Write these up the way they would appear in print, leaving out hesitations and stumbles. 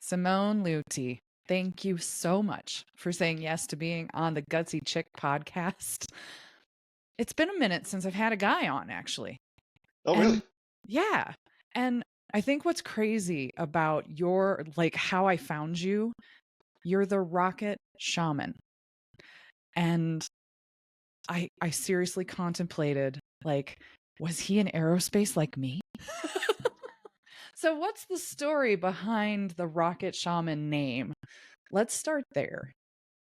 Simon Luthi, thank you so much for saying yes to being on the Gutsy Chick podcast. It's been a minute since I've had a guy on, actually. Oh, really? And yeah. And I think what's crazy about how I found you, you're the Rocket Shaman. And I seriously contemplated, was he in aerospace like me? So what's the story behind the Rocket Shaman name? Let's start there.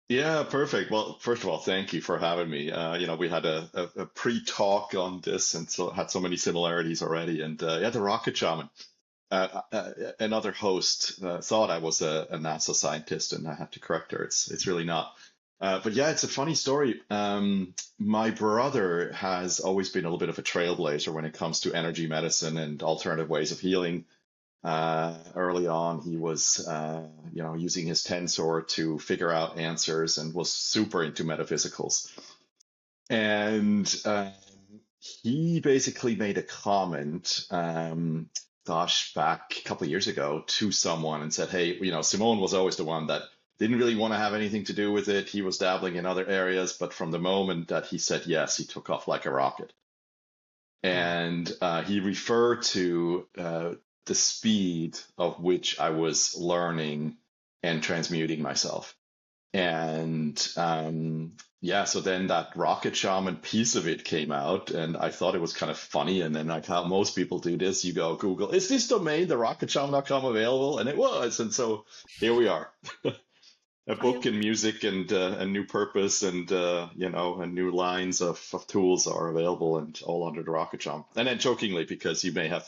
Yeah, perfect. Well, first of all, thank you for having me. We had a pre-talk on this and so had so many similarities already. And yeah, the Rocket Shaman. Another host thought I was a NASA scientist, and I had to correct her. It's really not. But yeah, it's a funny story. My brother has always been a little bit of a trailblazer when it comes to energy medicine and alternative ways of healing. Early on, he was, using his tensor to figure out answers and was super into metaphysicals. And he basically made a comment, back a couple of years ago to someone and said, hey, Simone was always the one that didn't really want to have anything to do with it. He was dabbling in other areas, but from the moment that he said yes, he took off like a rocket. And he referred to the speed of which I was learning and transmuting myself. And so then that Rocket Shaman piece of it came out, and I thought it was kind of funny. And then, like how most people do this, you go Google, is this domain, the rocketshaman.com, available? And it was. And so here we are. A book and music and a new purpose and and new lines of tools are available and all under the Rocket Shaman. And then jokingly, because you may have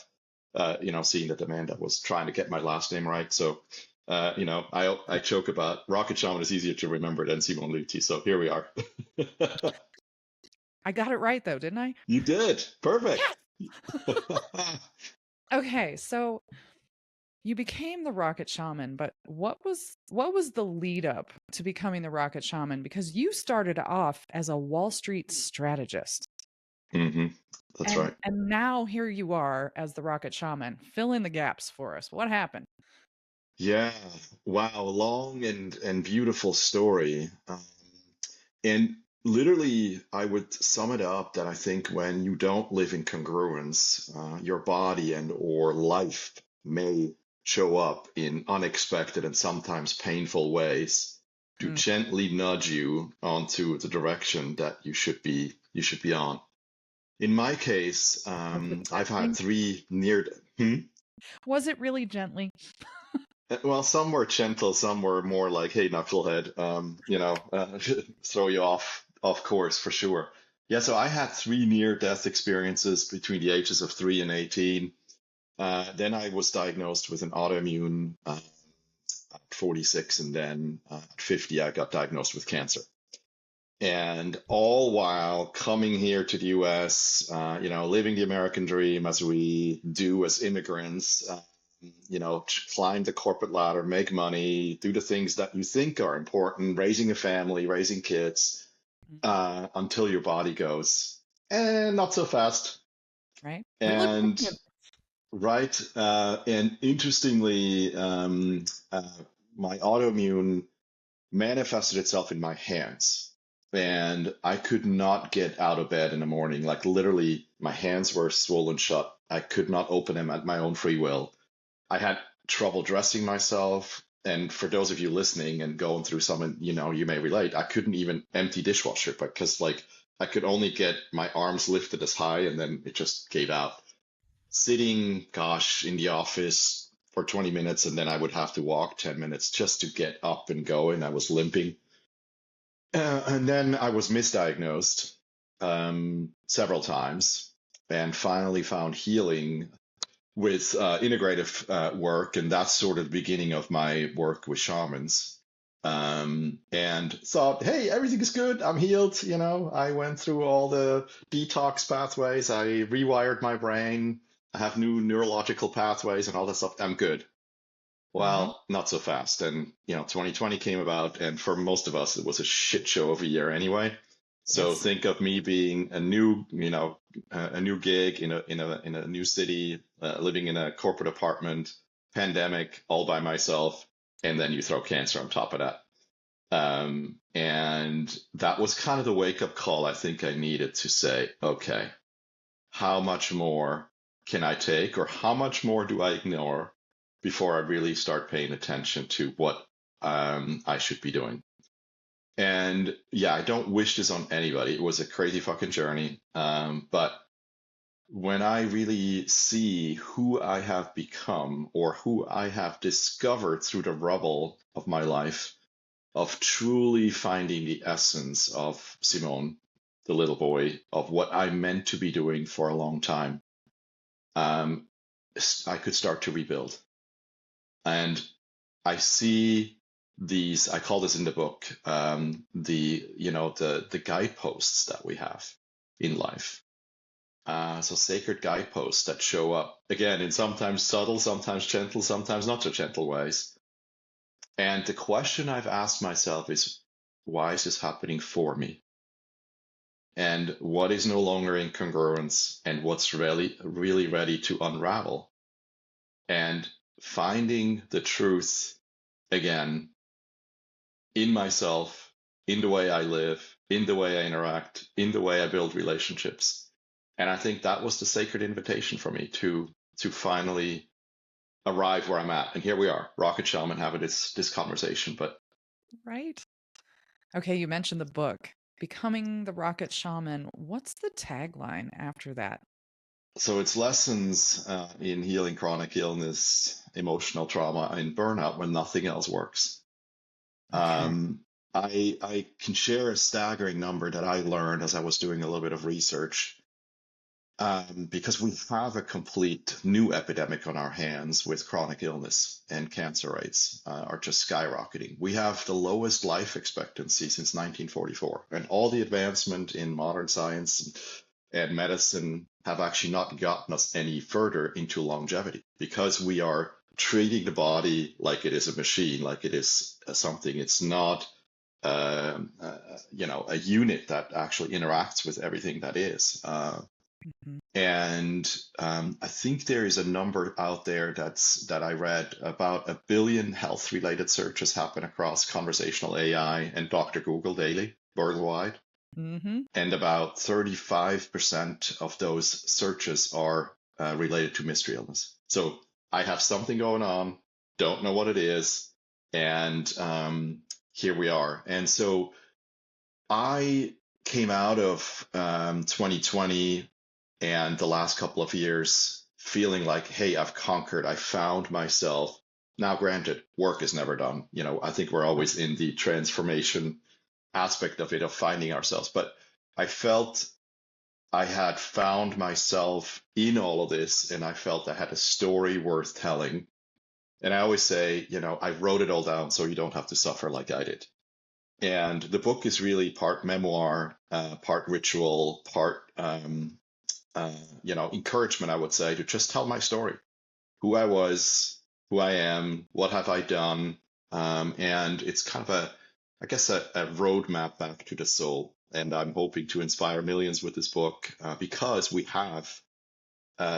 seen that Amanda was trying to get my last name right, so I joke about Rocket Shaman is easier to remember than Simon Luthi. So here we are. I got it right though, didn't I? You did. Perfect. Yes! Okay, so you became the Rocket Shaman, but what was the lead up to becoming the Rocket Shaman? Because you started off as a Wall Street strategist. Mm-hmm. That's right. And now here you are as the Rocket Shaman. Fill in the gaps for us. What happened? Yeah. Wow. Long and beautiful story. And literally, I would sum it up that I think when you don't live in congruence, your body and or life may show up in unexpected and sometimes painful ways to gently nudge you onto the direction that you should be on. In my case, I've had three near. Was it really gently? Well, some were gentle, some were more like, "Hey, knucklehead, throw you off course for sure." Yeah, so I had three near-death experiences between the ages of 3 and 18. Then I was diagnosed with an autoimmune at 46, and then at 50, I got diagnosed with cancer. And all while coming here to the US, living the American dream as we do as immigrants, climb the corporate ladder, make money, do the things that you think are important, raising a family, raising kids, until your body goes, not so fast. Right. And right. And interestingly, my autoimmune manifested itself in my hands. And I could not get out of bed in the morning. Like literally, my hands were swollen shut. I could not open them at my own free will. I had trouble dressing myself. And for those of you listening and going through some, you may relate, I couldn't even empty dishwasher because I could only get my arms lifted as high and then it just gave out. Sitting, in the office for 20 minutes and then I would have to walk 10 minutes just to get up and going. I was limping. And then I was misdiagnosed several times and finally found healing with integrative work. And that's sort of the beginning of my work with shamans. And thought, hey, everything is good. I'm healed. I went through all the detox pathways. I rewired my brain. I have new neurological pathways and all that stuff. I'm good. Well, not so fast. And, 2020 came about, and for most of us, it was a shit show of a year anyway. So yes. Think of me being a new gig in a new city, living in a corporate apartment, pandemic, all by myself. and then you throw cancer on top of that. And that was kind of the wake up call I think I needed to say, okay, how much more can I take, or how much more do I ignore before I really start paying attention to what I should be doing? And yeah, I don't wish this on anybody. It was a crazy fucking journey. But when I really see who I have become or who I have discovered through the rubble of my life, of truly finding the essence of Simone, the little boy, of what I meant to be doing for a long time, um, I could start to rebuild. And I see these, I call this in the book, the guideposts that we have in life. So sacred guideposts that show up again in sometimes subtle, sometimes gentle, sometimes not so gentle ways. And the question I've asked myself is, why is this happening for me? And what is no longer in congruence, and what's really, really ready to unravel? And finding the truth again in myself, in the way I live, in the way I interact, in the way I build relationships. And I think that was the sacred invitation for me to finally arrive where I'm at. And here we are, Rocket Shaman, having this conversation. But Right. Okay, you mentioned the book, Becoming the Rocket Shaman. What's the tagline after that? so it's lessons in healing chronic illness, emotional trauma, and burnout when nothing else works. Okay. Um, I can share a staggering number that I learned as I was doing a little bit of research, because we have a complete new epidemic on our hands with chronic illness, and cancer rates are just skyrocketing. We have the lowest life expectancy since 1944, and all the advancement in modern science and medicine have actually not gotten us any further into longevity, because we are treating the body like it is a machine, like it is something. It's not, a unit that actually interacts with everything that is. Mhm. And I think there is a number out there that I read about 1 billion health related searches happen across conversational AI and Dr. Google daily worldwide. Mhm. And about 35% of those searches are related to mystery illness. So I have something going on, don't know what it is, and here we are. And so I came out of 2020 and the last couple of years feeling like, hey, I've conquered, I found myself. Now, granted, work is never done. I think we're always in the transformation aspect of it, of finding ourselves. But I felt I had found myself in all of this, and I felt I had a story worth telling. And I always say, I wrote it all down so you don't have to suffer like I did. And the book is really part memoir, part ritual, part encouragement, I would say, to just tell my story, who I was, who I am, what have I done, and it's kind of I guess, a roadmap back to the soul. And I'm hoping to inspire millions with this book, because we have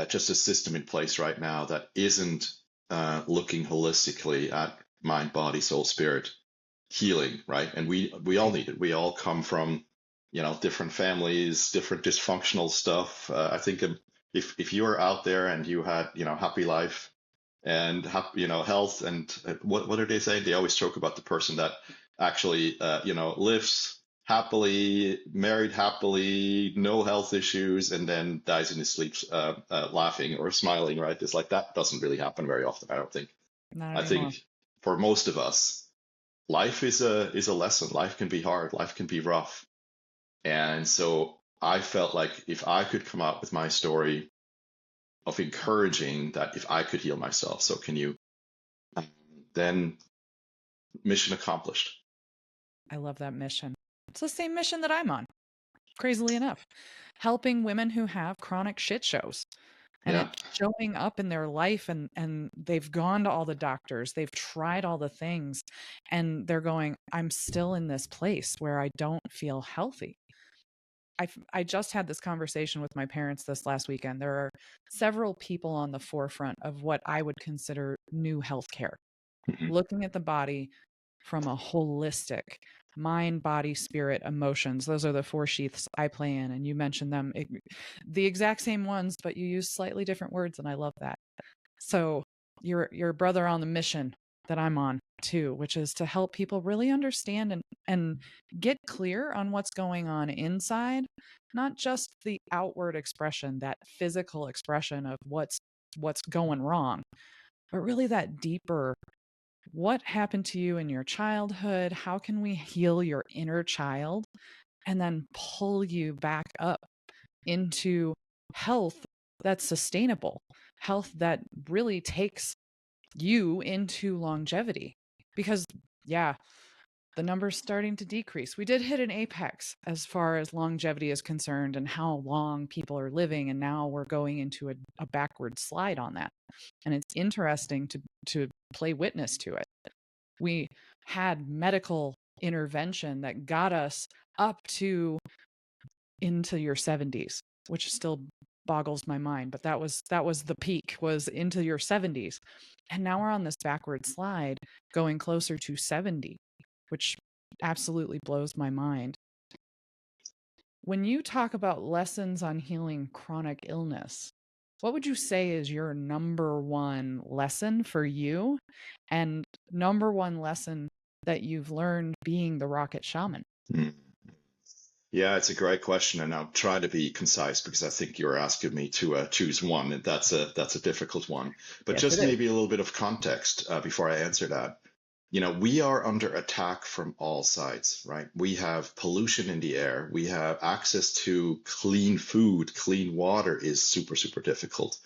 just a system in place right now that isn't looking holistically at mind, body, soul, spirit healing, right? And we all Right. need it. We all come from, different families, different dysfunctional stuff. I think, if you are out there and you had, happy life and health, and what are they saying? They always joke about the person that actually lives happily, married happily, no health issues, and then dies in his sleep laughing or smiling, right? It's like that doesn't really happen very often, I don't think. Not I anymore. think for most of us, life is a lesson. Life can be hard. Life can be rough. And so I felt like if I could come out with my story of encouraging that if I could heal myself, so can you, um, then mission accomplished. I love that mission. It's the same mission that I'm on, crazily enough, helping women who have chronic shit shows. And Yeah. it's showing up in their life, and they've gone to all the doctors, they've tried all the things, and they're going, I'm still in this place where I don't feel healthy. I just had this conversation with my parents this last weekend. There are several people on the forefront of what I would consider new healthcare. Mhm. looking at the body from a holistic mind, body, spirit, emotions. Those are the four sheaths I play in. And you mentioned them, the exact same ones, but you use slightly different words. And I love that. So you're a brother on the mission that I'm on too, which is to help people really understand and get clear on what's going on inside, not just the outward expression, that physical expression of what's going wrong, but really that deeper, what happened to you in your childhood? How can we heal your inner child and then pull you back up into health that's sustainable, health that really takes you into longevity? Because, yeah, the number's starting to decrease. We did hit an apex as far as longevity is concerned and how long people are living. And now we're going into a backward slide on that. And it's interesting to play witness to it. We had medical intervention that got us up to into your 70s, which still boggles my mind, but that was the peak, was into your 70s. And now we're on this backward slide going closer to 70, which absolutely blows my mind. When you talk about lessons on healing chronic illness, what would you say is your number one lesson for you and number one lesson that you've learned being the Rocket Shaman? Mm. Yeah, it's a great question, and I'll try to be concise because I think you're asking me to choose one, and that's a difficult one. But Yes, it just is. maybe a little bit of context before I answer that. We are under attack from all sides, right? We have pollution in the air. We have access to clean food, clean water is super, super difficult.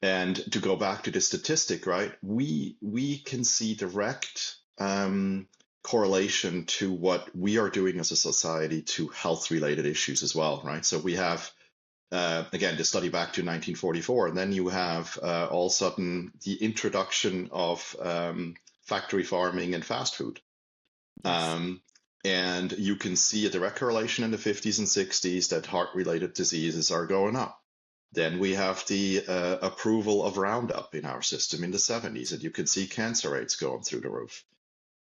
And to go back to the statistic, right? We can see direct correlation to what we are doing as a society to health related issues as well, right? So we have again the study back to 1944, and then you have all of a sudden the introduction of factory farming and fast food. Yes. Um, and you can see a direct correlation in the 50s and 60s that heart related diseases are going up. Then we have the approval of Roundup in our system in the 70s, and you can see cancer rates going through the roof.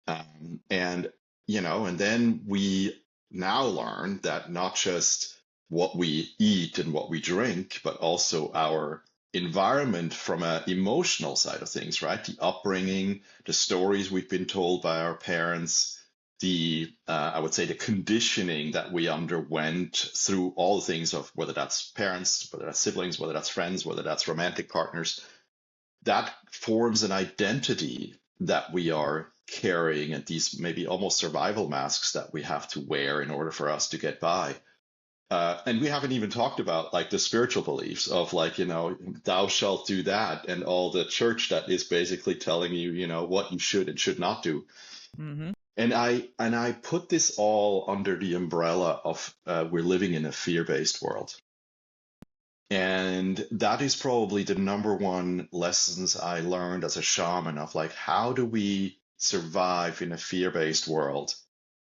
And and then we now learn that not just what we eat and what we drink, but also our environment from an emotional side of things, right? The upbringing, the stories we've been told by our parents, the I would say the conditioning that we underwent through all the things of whether that's parents, whether that's siblings, whether that's friends, whether that's romantic partners, that forms an identity that we are carrying, and these maybe almost survival masks that we have to wear in order for us to get by. And we haven't even talked about like the spiritual beliefs of like, thou shalt do that, and all the church that is basically telling you, what you should and should not do. Mm-hmm. And I put this all under the umbrella of we're living in a fear-based world. And that is probably the number one lessons I learned as a shaman of like, how do we survive in a fear-based world?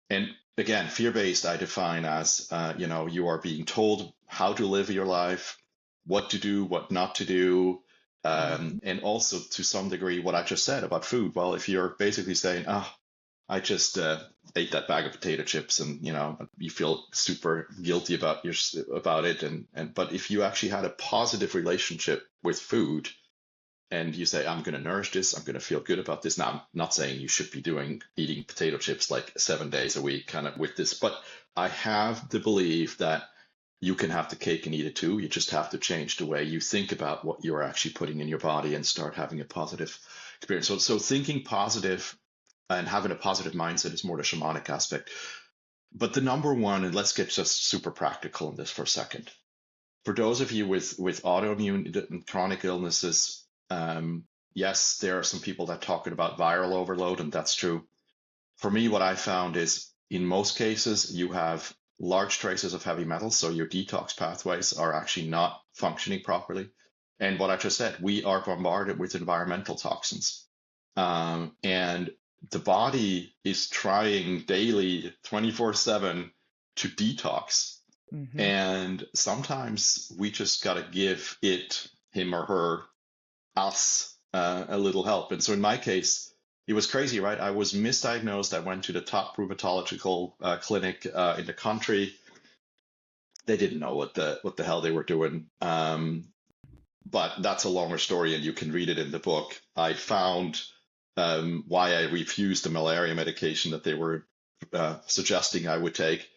And again, fear-based I define as, you are being told how to live your life, what to do, what not to do, Mm-hmm. and also to some degree what I just said about food. Well, if you're basically saying, I just ate that bag of potato chips, and you feel super guilty about it, and but if you actually had a positive relationship with food, and you say, I'm going to nourish this, I'm going to feel good about this. Now, I'm not saying you should be eating potato chips like 7 days a week, kind of with this, but I have the belief that you can have the cake and eat it too. You just have to change the way you think about what you're actually putting in your body and start having a positive experience. So thinking positive and having a positive mindset is more the shamanic aspect. But the number one, and let's get just super practical in this for a second. For those of you with autoimmune and chronic illnesses, yes, there are some people that talking about viral overload, and that's true. For me, what I found is in most cases, you have large traces of heavy metals, so your detox pathways are actually not functioning properly. And what I just said, we are bombarded with environmental toxins. And the body is trying daily, 24/7, to detox. Mm-hmm. And sometimes we just got to give it, him or her, us, a little help. And so in my case, it was crazy, right? I was misdiagnosed. I went to the top rheumatological clinic in the country. They didn't know what the hell they were doing. But that's a longer story, and you can read it in the book. I found why I refused the malaria medication that they were suggesting I would take,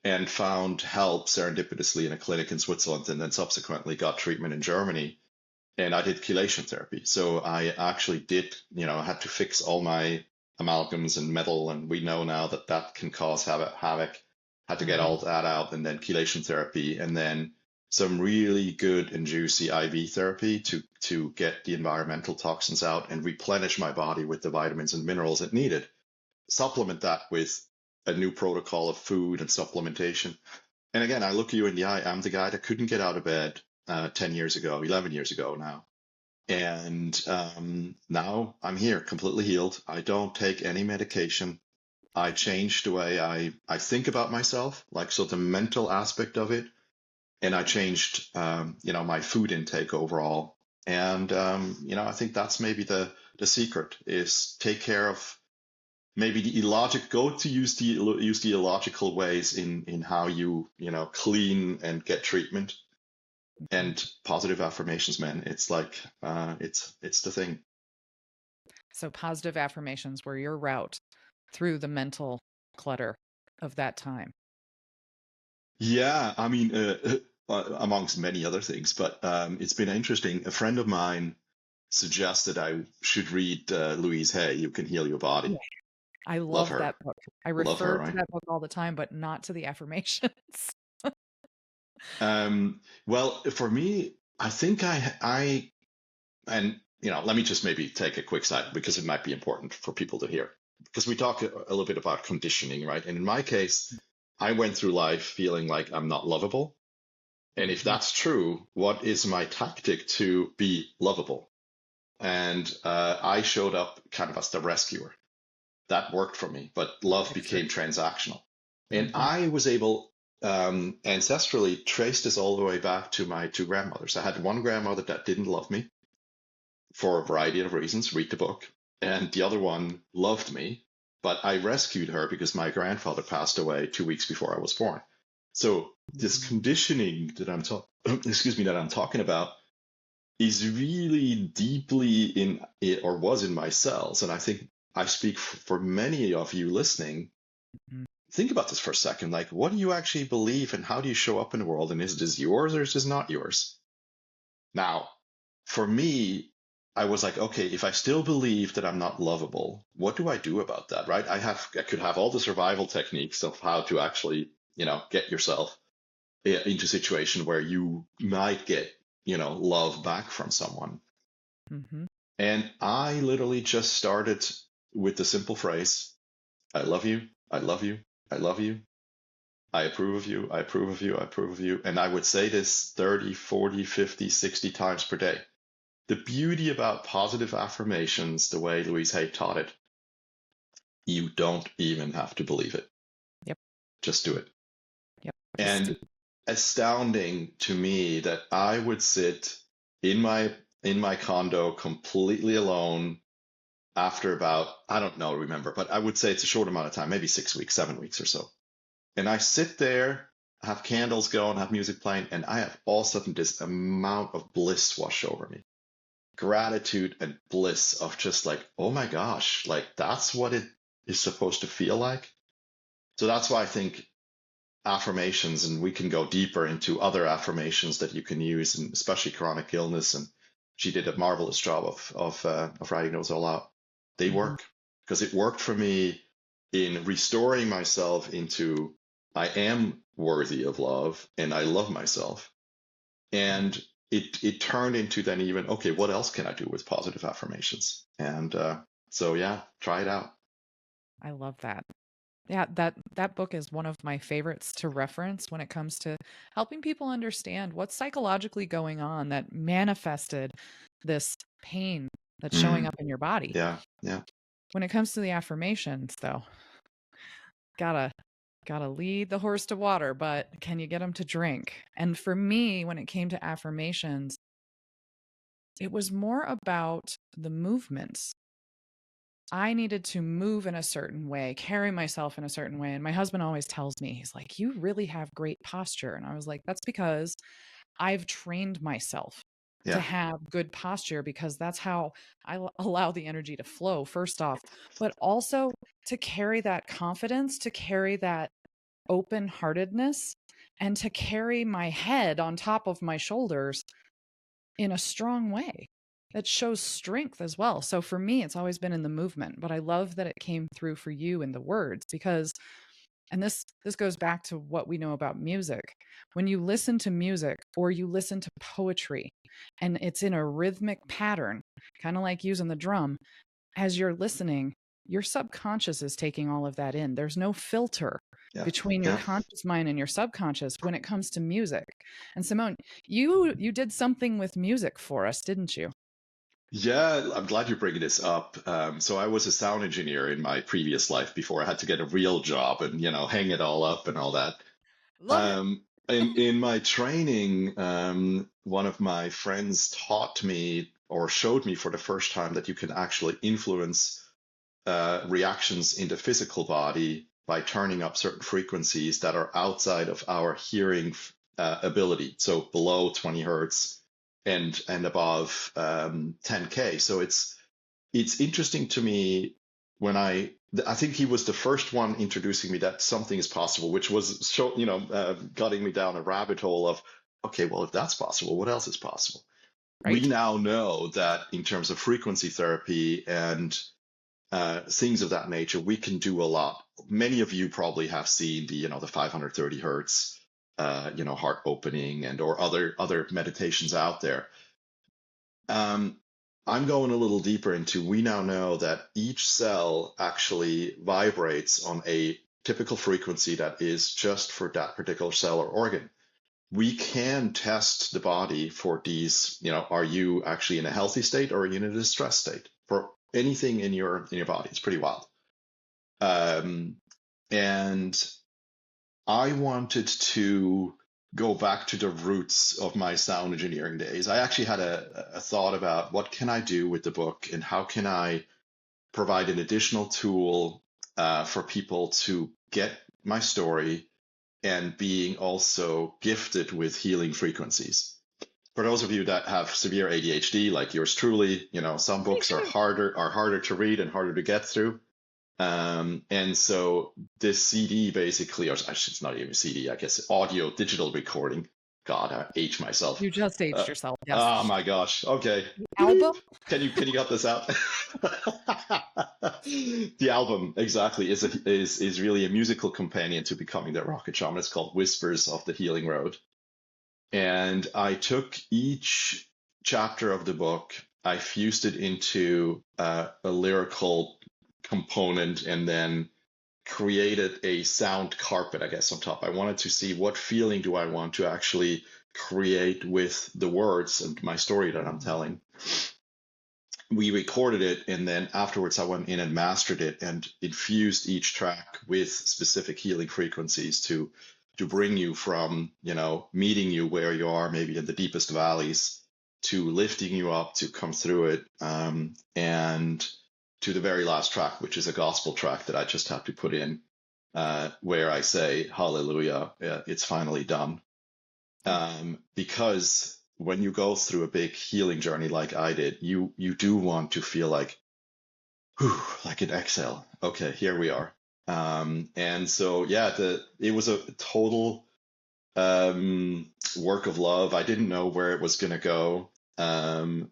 and found help serendipitously in a clinic in Switzerland, and then subsequently got treatment in Germany. And I did chelation therapy. So I actually did, had to fix all my amalgams and metal, and we know now that that can cause havoc. Had to get all that out, and then chelation therapy, and then some really good and juicy IV therapy to get the environmental toxins out and replenish my body with the vitamins and minerals it needed. Supplement that with a new protocol of food and supplementation. And again, I look you in the eye. I'm the guy that couldn't get out of bed 10 years ago, 11 years ago now. And now I'm here, completely healed. I don't take any medication. I changed the way I think about myself, like, so the mental aspect of it. And I changed, my food intake overall. And, I think that's maybe the secret is take care of maybe the use the illogical ways in how you, clean and get treatment. And positive affirmations, man, it's like, it's the thing. So positive affirmations were your route through the mental clutter of that time. Yeah, I mean, amongst many other things, but it's been interesting. A friend of mine suggested I should read Louise Hay, You Can Heal Your Body. Yeah. I Love love her. that book. I Love her, refer to right? that book all the time, but not to the affirmations. Well, for me, I think and let me just maybe take a quick side because it might be important for people to hear. Because we talk a little bit about conditioning, right? And in my case, I went through life feeling like I'm not lovable. And if that's true, what is my tactic to be lovable? And I showed up kind of as the rescuer. That worked for me, but love became transactional. And I was able ancestrally trace this all the way back to my two grandmothers. I had one grandmother that didn't love me for a variety of reasons, read the book, and the other one loved me, but I rescued her because my grandfather passed away 2 weeks before I was born. So this conditioning that that I'm talking about is really deeply in it, or was in my cells. And I think I speak for many of you listening. Think about this for a second. Like, what do you actually believe and how do you show up in the world? And is this yours or is this not yours? Now, for me, I was like, okay, if I still believe that I'm not lovable, what do I do about that, right? I could have all the survival techniques of how to actually, get yourself into a situation where you might get, love back from someone. And I literally just started with the simple phrase, I love you, I love you, I love you. I approve of you, I approve of you, I approve of you. And I would say this 30, 40, 50, 60 times per day. The beauty about positive affirmations, the way Louise Hay taught it, you don't even have to believe it. Yep. Just do it. Yep. And astounding to me that I would sit in my condo completely alone after about, I don't know, remember, but I would say it's a short amount of time, maybe 6 weeks, 7 weeks or so. And I sit there, have candles going, have music playing, and I have all of a sudden this amount of bliss wash over me. Gratitude and bliss of just like, oh my gosh, like that's what it is supposed to feel like. So that's why I think affirmations, and we can go deeper into other affirmations that you can use, and especially chronic illness. And she did a marvelous job of writing those all out. They work because it worked for me in restoring myself into I am worthy of love and I love myself. And it turned into then even, okay, what else can I do with positive affirmations? And so, yeah, try it out. I love that. Yeah, that book is one of my favorites to reference when it comes to helping people understand what's psychologically going on that manifested this pain that's showing up in your body. Yeah, yeah. When it comes to the affirmations, though, gotta lead the horse to water, but can you get him to drink? And for me, when it came to affirmations, it was more about the movements I needed to move in a certain way, carry myself in a certain way. And my husband always tells me, he's like, you really have great posture. And I was like, that's because I've trained myself to Yeah. have good posture because that's how allow the energy to flow, first off, but also to carry that confidence, to carry that open heartedness, and to carry my head on top of my shoulders in a strong way that shows strength as well. So for me, it's always been in the movement, but I love that it came through for you in the words because and this goes back to what we know about music. When you listen to music or you listen to poetry and it's in a rhythmic pattern, kind of like using the drum, as you're listening, your subconscious is taking all of that in. There's no filter Yeah. between your Yeah. conscious mind and your subconscious when it comes to music. And Simone, you did something with music for us, didn't you? Yeah, I'm glad you're bringing this up. So I was a sound engineer in my previous life before I had to get a real job and, hang it all up and all that. Love it. In my training, one of my friends taught me or showed me for the first time that you can actually influence reactions in the physical body by turning up certain frequencies that are outside of our hearing ability. So below 20 hertz and above 10K. So it's interesting to me when I think he was the first one introducing me that something is possible, which was gutting me down a rabbit hole of, okay, well, if that's possible, what else is possible? We Right? now know that in terms of frequency therapy and things of that nature, we can do a lot. Many of you probably have seen the 530 hertz, heart opening and or other meditations out there. I'm going a little deeper into, we now know that each cell actually vibrates on a typical frequency that is just for that particular cell or organ. We can test the body for these, are you actually in a healthy state or are you in a distressed state for anything in your body? It's pretty wild. And I wanted to go back to the roots of my sound engineering days. I actually had a thought about what can I do with the book and how can I provide an additional tool for people to get my story and being also gifted with healing frequencies. For those of you that have severe ADHD, like yours truly, some Me books are too. harder to read and harder to get through. And so this CD basically, or actually it's not even a CD, I guess audio digital recording. God, I aged myself. You just aged yourself. Yes. Oh my gosh. Okay. The Beep. album? Can you cut this out? The album exactly is really a musical companion to becoming the Rocket Shaman. It's called Whispers of the Healing Road. And I took each chapter of the book, I fused it into a lyrical component and then created a sound carpet, I guess, on top. I wanted to see what feeling do I want to actually create with the words and my story that I'm telling. We recorded it, and then afterwards I went in and mastered it and infused each track with specific healing frequencies to bring you from, meeting you where you are, maybe in the deepest valleys, to lifting you up to come through it, and to the very last track, which is a gospel track that I just have to put in, where I say, Hallelujah, it's finally done. Because when you go through a big healing journey like I did, you do want to feel like, whew, like an exhale. Okay, here we are. And so, yeah, it was a total work of love. I didn't know where it was going to go. And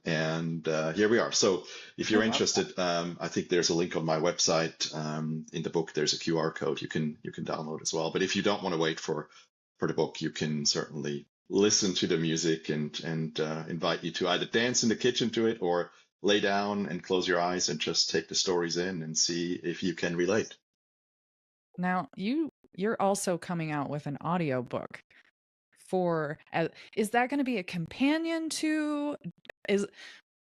here we are. So if I you're love that. interested, I think there's a link on my website. In the book, there's a QR code you can download as well. But if you don't want to wait for the book, you can certainly listen to the music and invite you to either dance in the kitchen to it or lay down and close your eyes and just take the stories in and see if you can relate. Now, you're also coming out with an audiobook for is that going to be a companion to is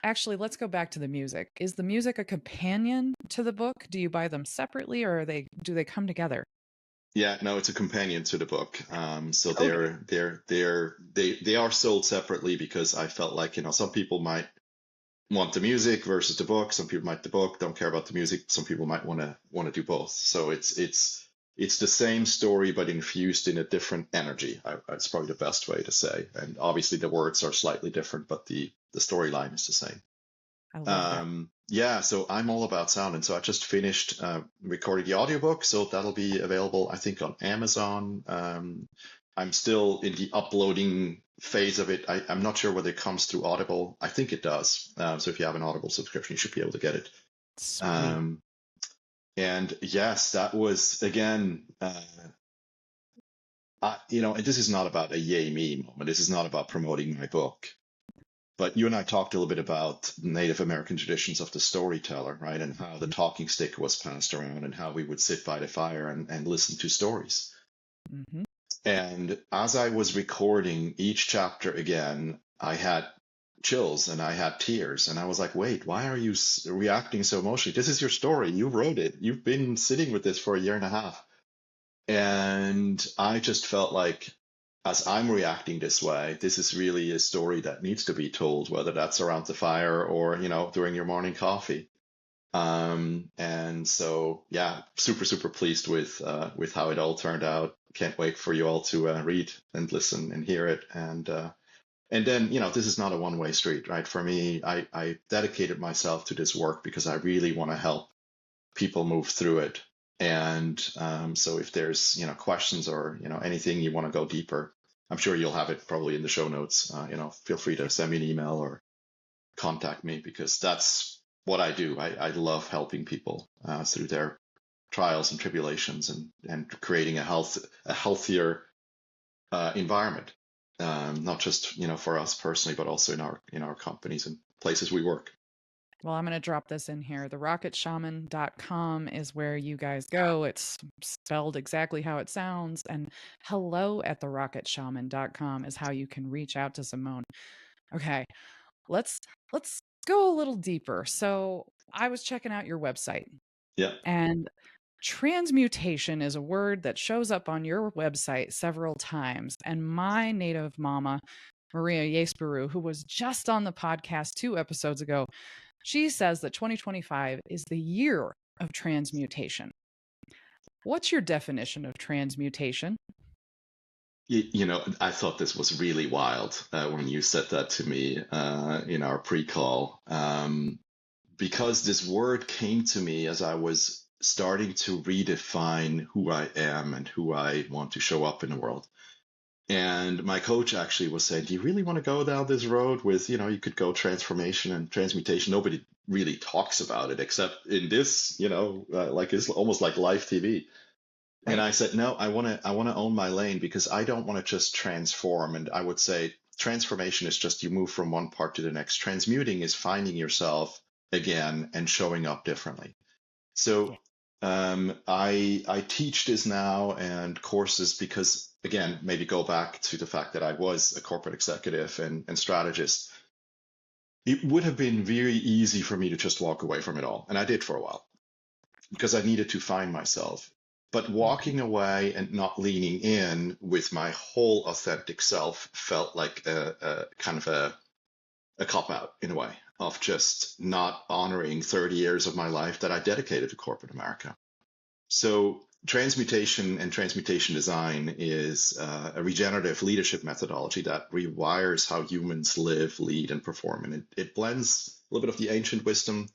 actually let's go back to the music. Is the music a companion to the book? Do you buy them separately or do they come together? Yeah, no, it's a companion to the book. So Okay. they are sold separately because I felt like, some people might want the music versus the book. Some people might the book, don't care about the music. Some people might want to do both. So it's the same story but infused in a different energy. That's probably the best way to say. And obviously the words are slightly different, but the storyline is the same. I love that. Yeah, so I'm all about sound, and so I just finished recording the audiobook, so that'll be available, I think, on Amazon. I'm still in the uploading phase of it. I'm not sure whether it comes through Audible. I think it does. So if you have an Audible subscription, you should be able to get it. Sweet. And yes, that was again, this is not about a yay me moment. This is not about promoting my book. But you and I talked a little bit about Native American traditions of the storyteller, right? And how the talking stick was passed around and how we would sit by the fire and listen to stories. Mm-hmm. And as I was recording each chapter again, I had chills and I had tears. And I was like, wait, why are you reacting so emotionally? This is your story. You wrote it. You've been sitting with this for a year and a half. And I just felt like, as I'm reacting this way, this is really a story that needs to be told, whether that's around the fire or, during your morning coffee. And so, yeah, super, super pleased with how it all turned out. Can't wait for you all to read and listen and hear it. And then, this is not a one-way street, right? For me, I dedicated myself to this work because I really want to help people move through it. And so if there's, questions or, anything you want to go deeper, I'm sure you'll have it probably in the show notes. Feel free to send me an email or contact me because that's what I do. I love helping people through their trials and tribulations and creating a healthier environment, not just, for us personally, but also in our companies and places we work. Well, I'm going to drop this in here. TheRocketShaman.com is where you guys go. It's spelled exactly how it sounds. And hello at TheRocketShaman.com is how you can reach out to Simone. Okay, let's go a little deeper. So I was checking out your website. Yeah. And transmutation is a word that shows up on your website several times. And my native mama, Maria Yesperu, who was just on the podcast 2 episodes ago, she says that 2025 is the year of transmutation. What's your definition of transmutation? I thought this was really wild when you said that to me in our pre-call, because this word came to me as I was starting to redefine who I am and who I want to show up in the world. And my coach actually was saying, do you really want to go down this road with, you could go transformation and transmutation. Nobody really talks about it except in this, like it's almost like live TV. Right. And I said, no, I want to own my lane because I don't want to just transform. And I would say transformation is just you move from one part to the next. Transmuting is finding yourself again and showing up differently. So I teach this now and courses because, again, maybe go back to the fact that I was a corporate executive and strategist. It would have been very easy for me to just walk away from it all. And I did for a while because I needed to find myself. But walking away and not leaning in with my whole authentic self felt like a kind of a cop-out in a way of just not honoring 30 years of my life that I dedicated to corporate America. So transmutation and transmutation design is a regenerative leadership methodology that rewires how humans live, lead, and perform. And it blends a little bit of the ancient wisdom,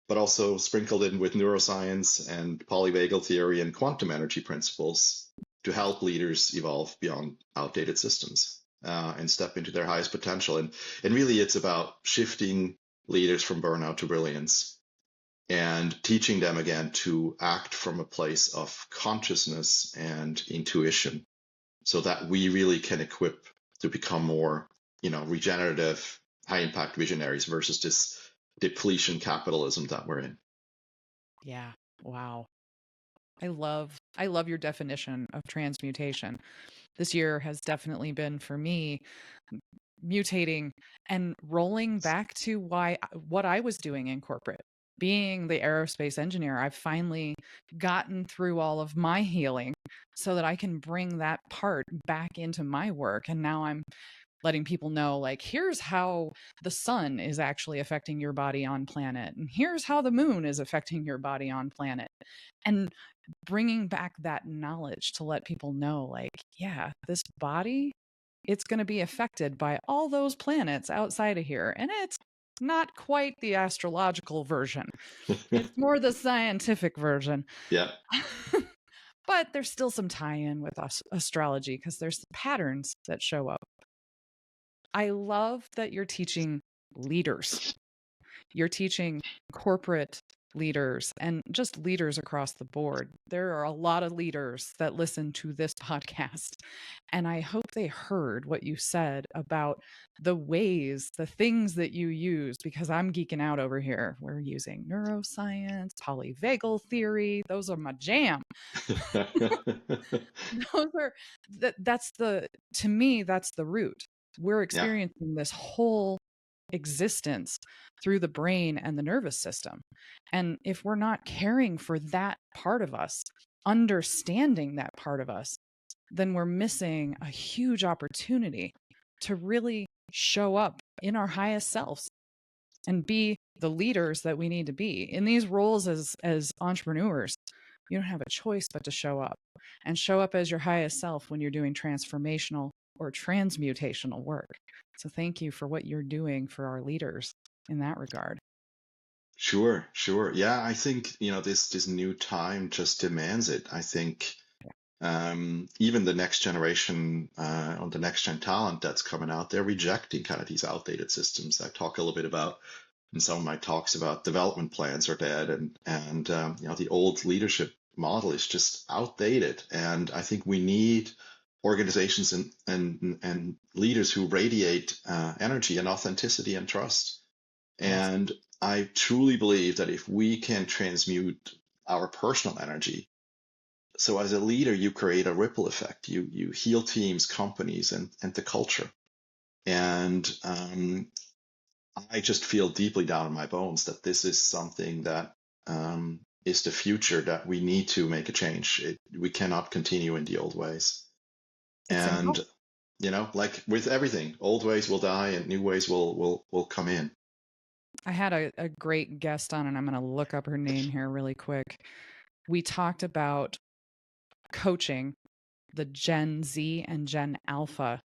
but also sprinkled in with neuroscience and polyvagal theory and quantum energy principles to help leaders evolve beyond outdated systems and step into their highest potential. And really, it's about shifting leaders from burnout to brilliance and teaching them again to act from a place of consciousness and intuition so that we really can equip to become more, regenerative, high impact visionaries versus this depletion capitalism that we're in. Yeah. Wow. I love your definition of transmutation. This year has definitely been for me mutating and rolling back to what I was doing in corporate. Being the aerospace engineer, I've finally gotten through all of my healing so that I can bring that part back into my work. And now I'm letting people know, like, here's how the sun is actually affecting your body on planet, and here's how the moon is affecting your body on planet. And bringing back that knowledge to let people know, like, yeah, this body, it's going to be affected by all those planets outside of here. And it's not quite the astrological version, it's more the scientific version. Yeah. But there's still some tie in with astrology because there's patterns that show up. I love that you're teaching leaders. You're teaching corporate leaders and just leaders across the board. There are a lot of leaders that listen to this podcast. And I hope they heard what you said about the ways, the things that you use, because I'm geeking out over here. We're using neuroscience, polyvagal theory. Those are my jam. Those are that's the to me that's the root. We're Yeah, experiencing this whole existence through the brain and the nervous system. And if we're not caring for that part of us, understanding that part of us, then we're missing a huge opportunity to really show up in our highest selves and be the leaders that we need to be in these roles as entrepreneurs. You don't have a choice but to show up and show up as your highest self when you're doing transformational or transmutational work. So thank you for what you're doing for our leaders in that regard. sure, sure. Yeah, I think, this new time just demands it. I think even the next generation, or the next gen talent that's coming out, they're rejecting kind of these outdated systems. I talk a little bit about in some of my talks about development plans are dead, and the old leadership model is just outdated. And I think we need organizations and leaders who radiate energy and authenticity and trust. Yes. And I truly believe that if we can transmute our personal energy, so as a leader, you create a ripple effect. You heal teams, companies, and the culture. And I just feel deeply down in my bones that this is something that is the future, that we need to make a change. We cannot continue in the old ways. It's And simple. like with everything, old ways will die and new ways will come in. I had a great guest on, and I'm going to look up her name here really quick. We talked about coaching the Gen Z and Gen Alpha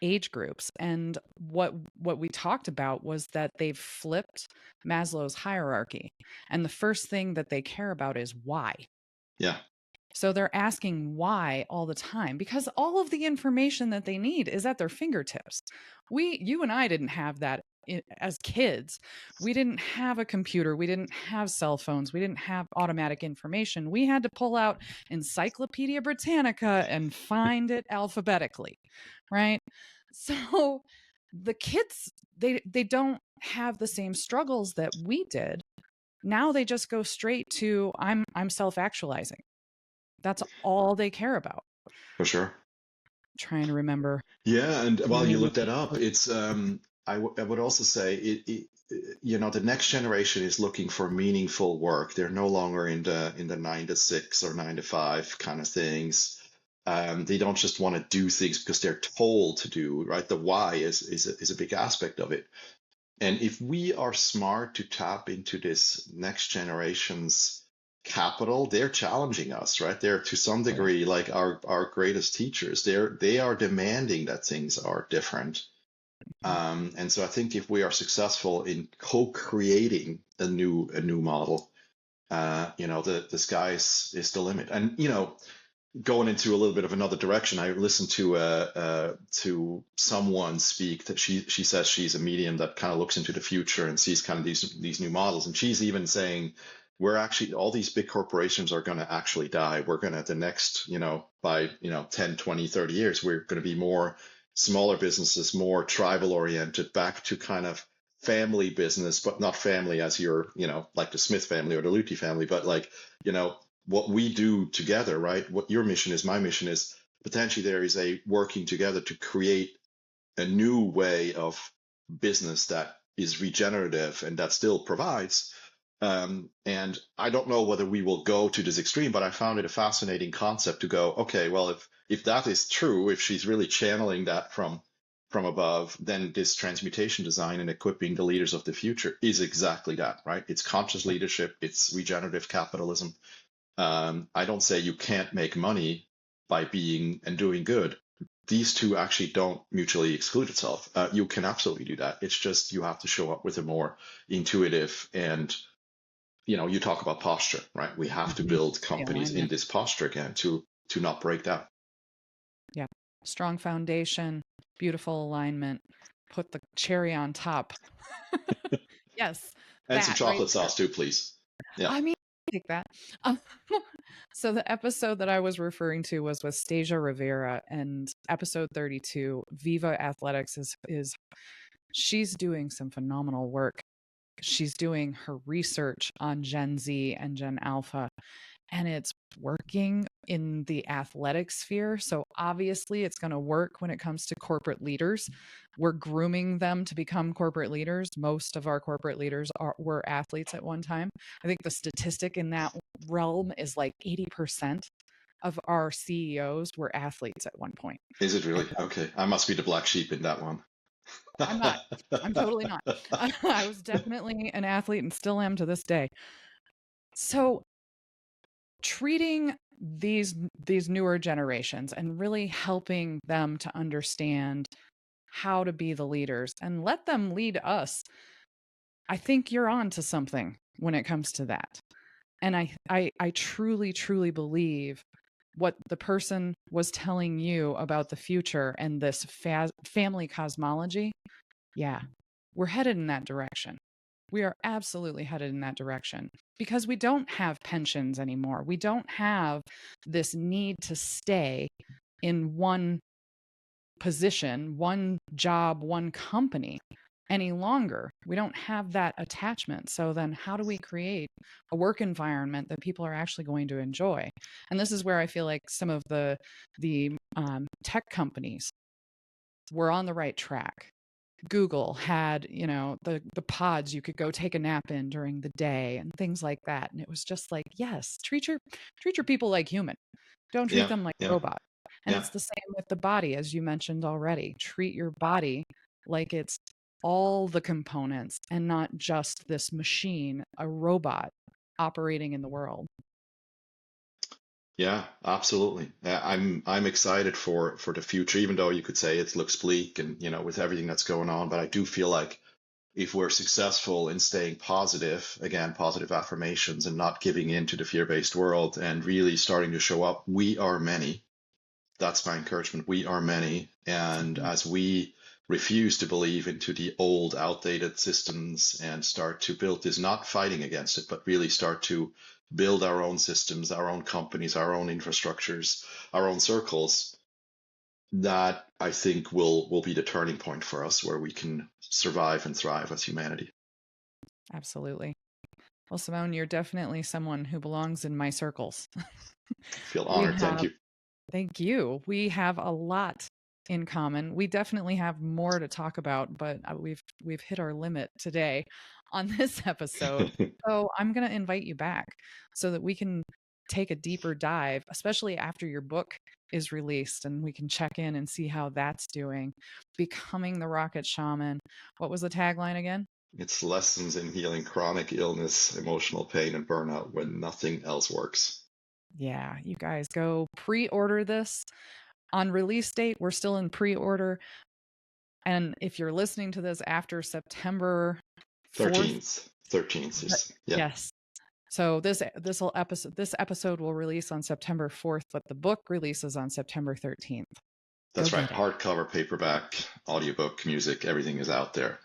age groups, and what we talked about was that they've flipped Maslow's hierarchy, and the first thing that they care about is why. Yeah, So they're asking why all the time because all of the information that they need is at their fingertips. You and I didn't have that as kids. We didn't have a computer. We didn't have cell phones. We didn't have automatic information. We had to pull out Encyclopedia Britannica and find it alphabetically, right? So the kids, they don't have the same struggles that we did. Now they just go straight to I'm self-actualizing. That's all they care about. for sure. Trying to remember Yeah, and the while you name of look that the up, book. it's I would also say the next generation is looking for meaningful work. They're no longer in the 9 to 6 or 9 to 5 kind of things. They don't just want to do things because they're told to do, right? The why is a big aspect of it. And if we are smart to tap into this next generation's capital, they're challenging us, right? They're to some degree like our greatest teachers. They are demanding that things are different. And so I think if we are successful in co-creating a new model, the sky is the limit. And going into a little bit of another direction, I listened to someone speak that she says she's a medium that kind of looks into the future and sees kind of these new models, and she's even saying we're actually all these big corporations are going to actually die. We're going to the next by 10, 20, 30 years we're going to be more smaller businesses, more tribal oriented, back to kind of family business, but not family as your like the Smith family or the Luthi family, but like what we do together, right? What your mission is, my mission is, potentially there is a working together to create a new way of business that is regenerative and that still provides. And I don't know whether we will go to this extreme, but I found it a fascinating concept to go, okay, well, if that is true, if she's really channeling that from from above, then this transmutation design and equipping the leaders of the future is exactly that, right? It's conscious leadership, it's regenerative capitalism. I don't say you can't make money by being and doing good. These two actually don't mutually exclude itself. You can absolutely do that. It's just you have to show up with a more intuitive and, you talk about posture, right? We have to build companies in this posture again to not break down. Yeah. Strong foundation, beautiful alignment, put the cherry on top. Yes. And some chocolate right sauce too, please. Yeah. I mean, take that. Um, so the episode that I was referring to was with Stasia Rivera, and episode 32, Viva Athletics is she's doing some phenomenal work. She's doing her research on Gen Z and Gen Alpha, and it's working in the athletic sphere. So obviously it's going to work when it comes to corporate leaders. We're grooming them to become corporate leaders. Most of our corporate leaders were athletes at one time. I think the statistic in that realm is like 80% of our CEOs were athletes at one point. Is it really? Okay. I must be the black sheep in that one. I'm not. I'm totally not. I was definitely an athlete and still am to this day. So treating these newer generations and really helping them to understand how to be the leaders and let them lead us, I think you're on to something when it comes to that. And I truly, truly believe what the person was telling you about the future and this family cosmology. Yeah, we're headed in that direction. We are absolutely headed in that direction because we don't have pensions anymore. We don't have this need to stay in one position, one job, one company any longer. We don't have that attachment. So then how do we create a work environment that people are actually going to enjoy? And this is where I feel like some of the tech companies were on the right track. Google had, the pods you could go take a nap in during the day and things like that. And it was just like, yes, treat your people like human. Don't treat them like robot. And it's the same with the body, as you mentioned already. Treat your body like it's all the components and not just this machine, a robot operating in the world. Yeah, absolutely. I'm excited for the future, even though you could say it looks bleak and with everything that's going on. But I do feel like if we're successful in staying positive, again, positive affirmations and not giving in to the fear-based world and really starting to show up, we are many. That's my encouragement. We are many. And as we refuse to believe into the old, outdated systems and start to build this, not fighting against it, but really start to build our own systems, our own companies, our own infrastructures, our own circles, that I think will be the turning point for us where we can survive and thrive as humanity. Absolutely. Well, Simone, you're definitely someone who belongs in my circles. Feel honored. Thank you. Thank you. We have a lot in common. We definitely have more to talk about, but we've hit our limit today on this episode. So I'm going to invite you back so that we can take a deeper dive, especially after your book is released and we can check in and see how that's doing. Becoming the Rocket Shaman. What was the tagline again? It's lessons in healing chronic illness, emotional pain, and burnout when nothing else works. Yeah, you guys go pre-order this. On release date, we're still in pre-order. And if you're listening to this after September 4th, 13th. Yeah. Yes. So this episode will release on September 4th, but the book releases on September 13th. That's right. Hardcover, paperback, audiobook, music, everything is out there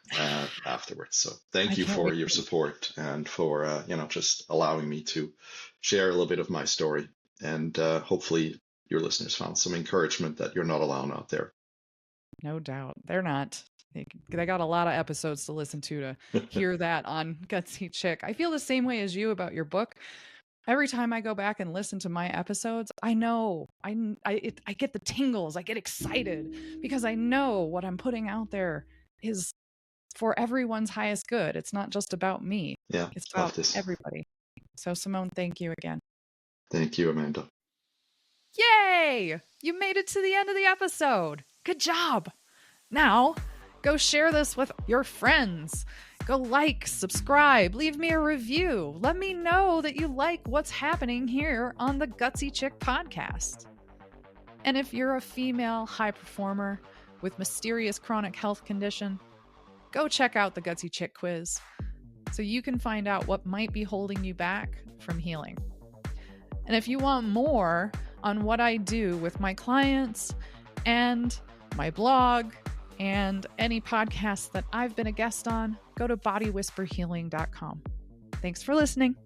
afterwards. So thank you for your support and for just allowing me to share a little bit of my story. And hopefully your listeners found some encouragement that you're not alone out there. No doubt. They're not. They got a lot of episodes to listen to hear that on Gutsy Chick. I feel the same way as you about your book. Every time I go back and listen to my episodes, I know I get the tingles. I get excited because I know what I'm putting out there is for everyone's highest good. It's not just about me. Yeah, it's about everybody. So Simone, thank you again. Thank you, Amanda. Yay! You made it to the end of the episode. Good job. Now, go share this with your friends. Go like, subscribe, leave me a review. Let me know that you like what's happening here on the Gutsy Chick podcast. And if you're a female high performer with mysterious chronic health condition, go check out the Gutsy Chick quiz so you can find out what might be holding you back from healing. And if you want more on what I do with my clients and my blog and any podcasts that I've been a guest on, go to bodywhisperhealing.com. Thanks for listening.